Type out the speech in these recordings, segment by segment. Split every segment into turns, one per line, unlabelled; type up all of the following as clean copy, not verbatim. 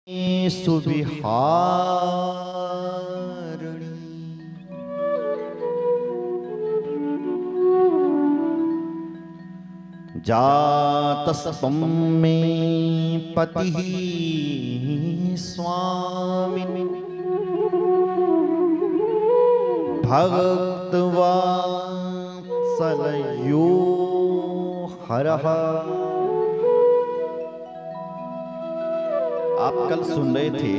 सुविहारिणी जातस्त्वं मे पतिः स्वामिनी भक्तवत्सलयो हरः। आप कल सुन रहे थे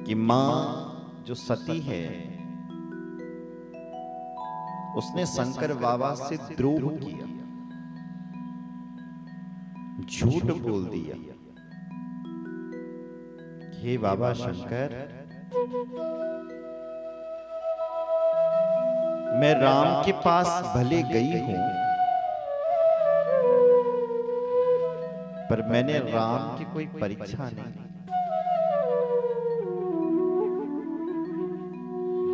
कि मां जो सती है उसने शंकर बाबा से द्रोह किया, झूठ बोल दिया। हे बाबा शंकर, मैं राम के पास भले गई हूं, पर मैंने राम की कोई परीक्षा नहीं।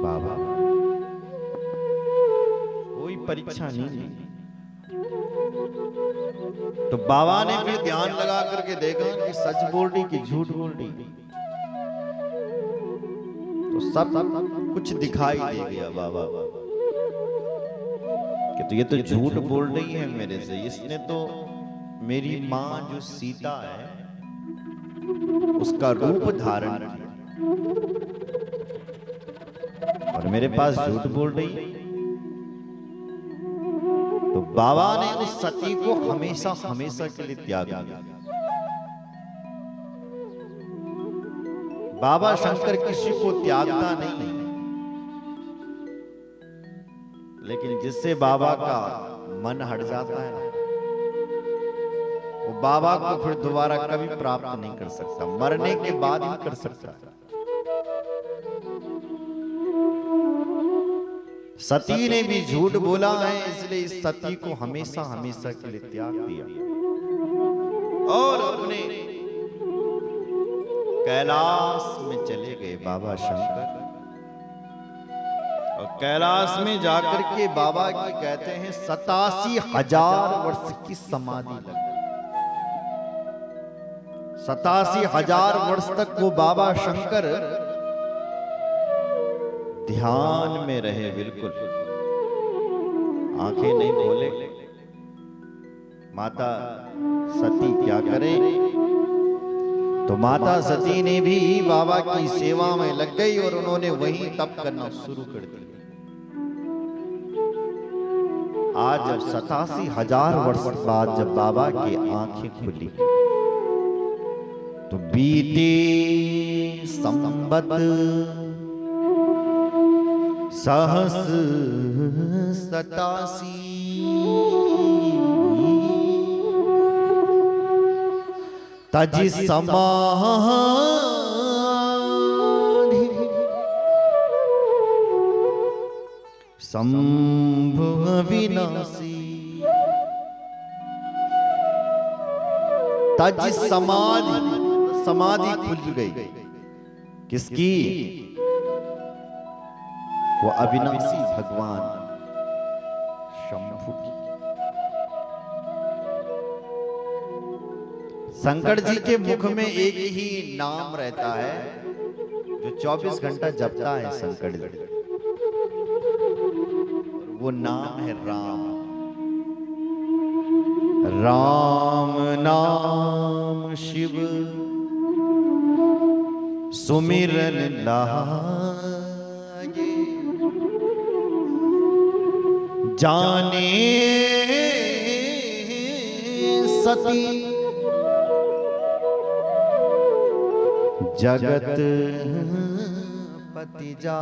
बाबा कोई परीक्षा नहीं। तो बाबा ने फिर ध्यान लगा करके देखा कि सच बोल रही कि झूठ बोल रही। तो सब कुछ दिखाई दे गया बाबा कि तो ये तो झूठ बोल रही है मेरे से। इसने तो मेरी मां जो सीता है उसका रूप धारण किया और मेरे पास झूठ बोल रही है। तो बाबा ने उस सती को हमेशा हमेशा के लिए त्याग दिया। बाबा शंकर किसी को त्यागता नहीं, लेकिन जिससे बाबा का मन हट जाता है वो बाबा को फिर दोबारा कभी प्राप्त नहीं कर सकता, मरने के बाद ही कर सकता। सती ने भी झूठ बोला है, इसलिए इस सती को हमेशा हमेशा के लिए त्याग दिया और अपने कैलाश में चले गए बाबा शंकर। और कैलाश में जाकर के बाबा की कहते हैं 87,000 वर्ष की समाधि लगी। 87,000 वर्ष तक वो बाबा शंकर ध्यान में रहे, बिल्कुल आंखें नहीं खोले। माता सती क्या करे? तो माता सती ने भी बाबा की सेवा में लग गई और उन्होंने वहीं तप करना शुरू कर दिया। आज जब 87,000 वर्ष बाद जब बाबा की आंखें खुली तो बीते संबत सहस 87 तज समाधि संभव विनाशी। तज समाधि, समाधि खुल गई किसकी? वो अविनाशी भगवान शंभु की। शंकर जी के मुख में एक ही नाम रहता है जो 24 घंटा जपता है शंकर जी। वो नाम है राम। राम नाम शिव सुमिरन लागे, जाने सती जगत पति जा।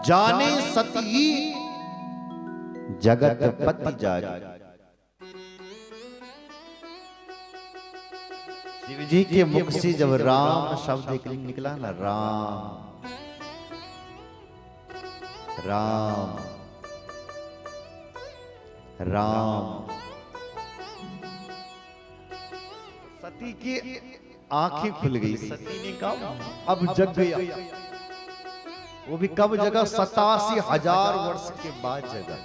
जाने सती जगत पति जागे। शिव जी के मुख से जब राम शब्द निकला ना, राम राम राम, सती की आंखें खुल गई। सती ने कहा अब जग गया। वो भी कब जगा? 87,000 वर्ष के बाद जगा।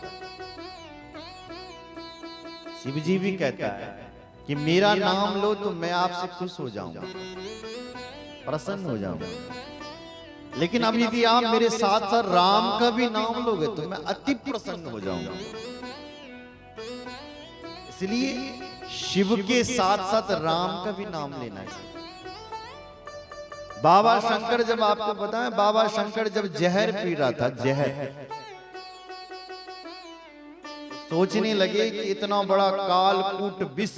शिव जी भी कहता है कि मेरा नाम लो तो मैं आपसे खुश हो जाऊंगा, प्रसन्न हो जाऊंगा। लेकिन अब यदि आप मेरे साथ साथ राम का भी नाम लोगे तो मैं अति प्रसन्न हो जाऊंगा। इसलिए शिव के साथ साथ राम का भी नाम लेना चाहिए। बाबा शंकर, जब आपको पता है, बाबा शंकर जब जहर पी रहा था, जहर, सोचने लगे कि इतना बड़ा कालकूट विष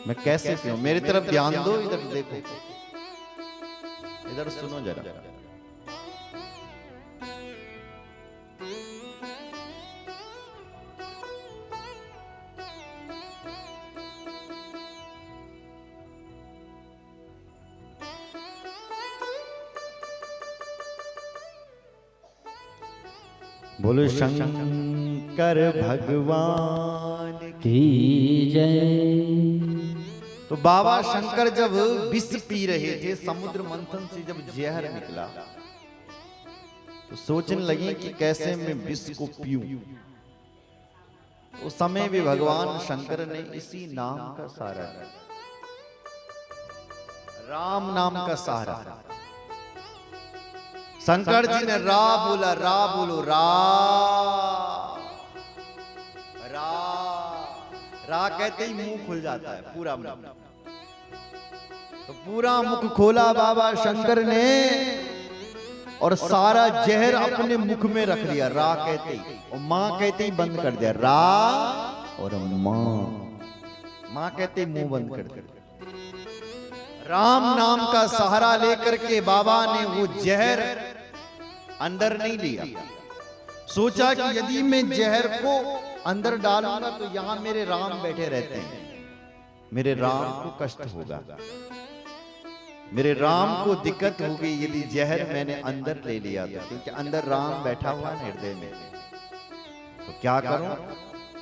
मैं कैसे पीऊं। मेरी तरफ ध्यान दो, इधर देखो, इधर सुनो जरा। बोलो शंकर भगवान
की जय।
तो बाबा शंकर जब विष पी रहे थे, समुद्र मंथन से जब जहर निकला, तो सोचने लगे कि कैसे मैं विष को पीऊं। उस समय भी भगवान शंकर ने इसी नाम का सहारा, राम नाम का सहारा। शंकर जी ने रा बोला, रा बोलो, रा रा रा कहते ही मुंह खुल जाता है, पूरा मुंह। तो पूरा मुख खोला बाबा शंकर ने और सारा जहर अपने मुख में रख दिया, रा कहते ही, और मां कहते ही बंद कर दिया। रा और मां कहते ही मुंह बंद कर दिया। राम नाम का सहारा लेकर के बाबा ने वो जहर अंदर नहीं लिया। सोचा कि यदि मैं जहर को अंदर डालूंगा तो यहां मेरे राम बैठे रहते हैं, मेरे राम को कष्ट होगा, मेरे राम को दिक्कत होगी यदि जहर मैंने अंदर ले लिया था, क्योंकि अंदर राम बैठा हुआ है हृदय में। तो क्या करूं?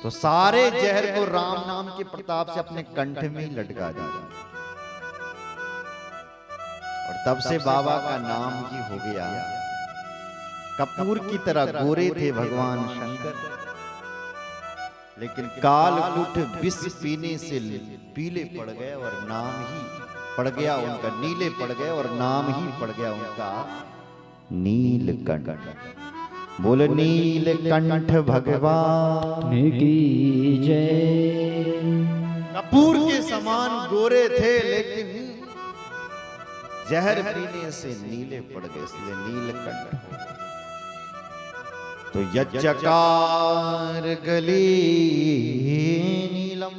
तो सारे जहर को राम नाम के प्रताप से अपने कंठ में ही लटका दिया, और तब से बाबा का नाम ही हो गया। कपूर की तरह गोरे थे भगवान शंकर, लेकिन कालकूट विष पीने से पीले पड़ गए और नाम ही पड़ गया उनका, नीले पड़ गए और नाम ही पड़ गया उनका नीलकंठ। बोले नीलकंठ भगवान
की जय।
कपूर के समान गोरे थे, लेकिन जहर पीने से नीले पड़ गए, इसलिए नीलकंठ। तो यज्जकार गली नीलम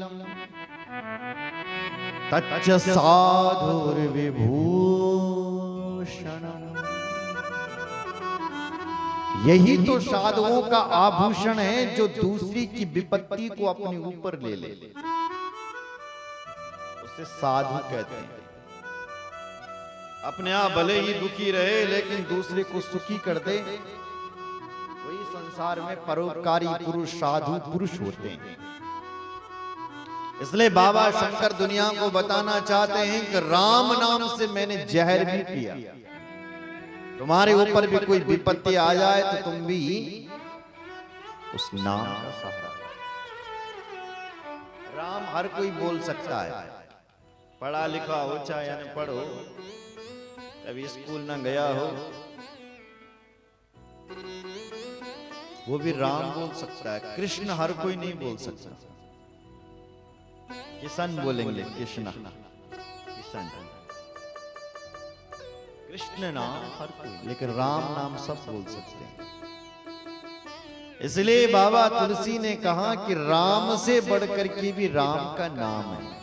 तच्च साधुर विभूषण। यही तो साधुओं का आभूषण है, जो दूसरी की विपत्ति को अपने ऊपर ले ले, उसे साधु कहते हैं। अपने आप भले ही दुखी रहे लेकिन दूसरे को सुखी कर दे, वही संसार में परोपकारी पुरुष, साधु पुरुष होते हैं। इसलिए बाबा शंकर दुनिया को बताना चाहते हैं कि राम नाम से मैंने जहर भी पिया, तुम्हारे ऊपर भी कोई विपत्ति आ जाए तो तुम भी उस नाम का सहारा। राम हर कोई बोल सकता है, पढ़ा लिखा हो चाहे अनपढ़ हो, कभी स्कूल ना गया हो, वो भी राम बोल सकता है। कृष्ण हर कोई नहीं बोल सकता। किशन बोलेंगे कृष्ण, किशन, कृष्ण नाम हर कोई, लेकिन राम नाम सब बोल सकते हैं। इसलिए बाबा तुलसी ने कहा कि राम से बढ़कर के भी राम का नाम है।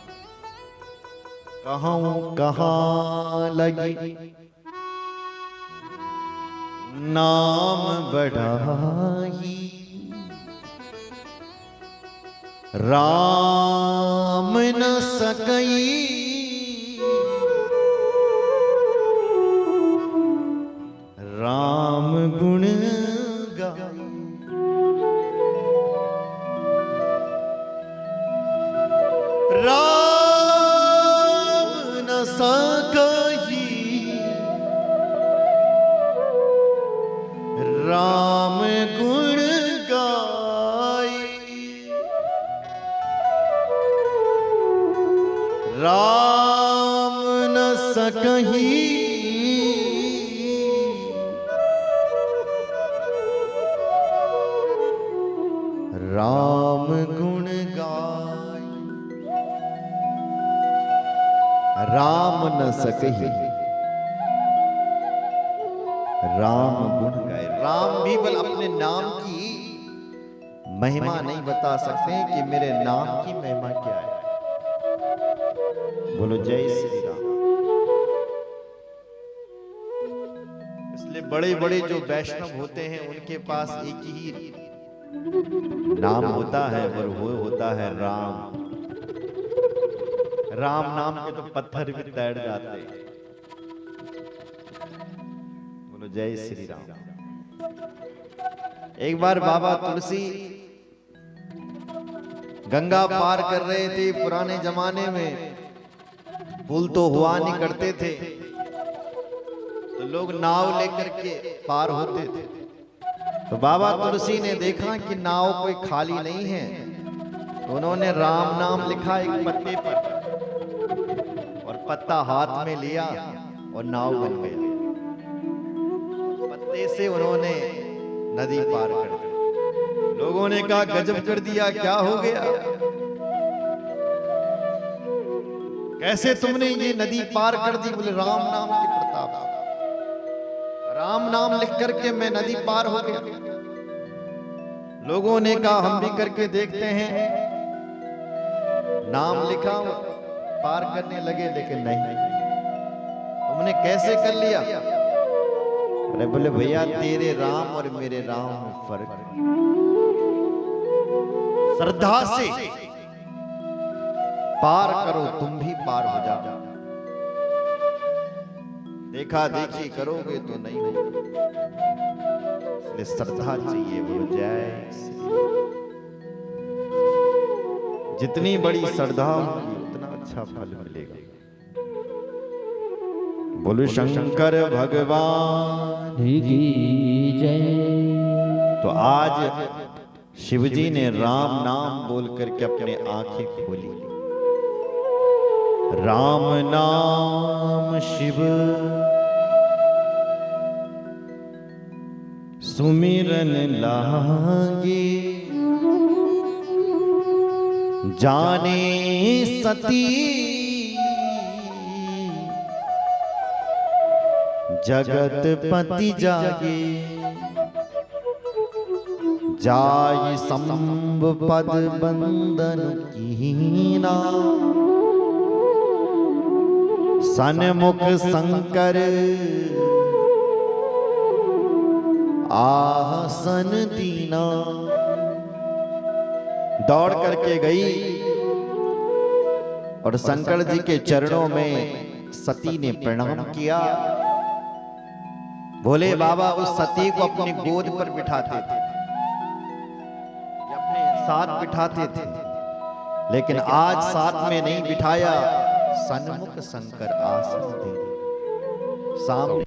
कहूं कहां लगी नाम बढ़ाई, राम न सकई राम गुण गाई। राम न सकई राम गुण गाई। राम न सकही राम गुण गाय। राम न सकही राम गुण गाए। राम भी बल अपने नाम की महिमा नहीं बता सकते कि मेरे नाम की महिमा क्या है। बोलो जय श्री राम। इसलिए बड़े बड़े जो वैष्णव होते हैं उनके पास एक ही नाम होता है और वो होता है राम। राम नाम के तो पत्थर भी तैर जाते हैं। बोलो जय श्री राम। एक बार बाबा तुलसी गंगा पार कर रहे थे। पुराने जमाने में पुल तो हुआ नहीं करते थे, तो लोग नाव लेकर के पार होते थे। तो बाबा तुलसी ने देखा कि नाव कोई खाली नहीं है, तो उन्होंने राम नाम लिखा एक पत्ते पर और पत्ता हाथ में लिया और नाव बन गया। पत्ते से उन्होंने नदी पार कर दी। लोगों ने कहा गजब कर दिया, क्या हो गया, कैसे तुमने ये नदी पार कर दी? बोले राम नाम के प्रताप से। राम नाम लिख करके मैं नदी पार हो गया। लोगों ने कहा हम भी करके देखते हैं। नाम लिखा, पार करने लगे, लेकिन नहीं। तुमने कैसे कर लिया? अरे बोले भैया तेरे राम और मेरे राम में फर्क है। श्रद्धा से पार करो, तुम भी पार हो जाओ। देखा देखी करोगे तो नहीं होगा, इसलिए श्रद्धा चाहिए। बोलो जय श्री राम। जितनी बड़ी श्रद्धा होगी उतना अच्छा फल मिलेगा। बोलो शंकर भगवान
की जय।
तो आज शिवजी ने राम नाम बोल करके अपने आंखें खोली। राम नाम शिव सुमिरन लागे, जाने सती जगत पति जागे। जाय संभ पद बंदन कीना, सन्मुख शंकर आसन दीना। दौड़ करके गई और शंकर जी के चरणों में सती ने प्रणाम किया। भोले बाबा उस सती को अपनी गोद पर बिठाते थे, अपने साथ बिठाते थे, लेकिन आज साथ में नहीं बिठाया। सन्मुख शंकर आसन दे सामने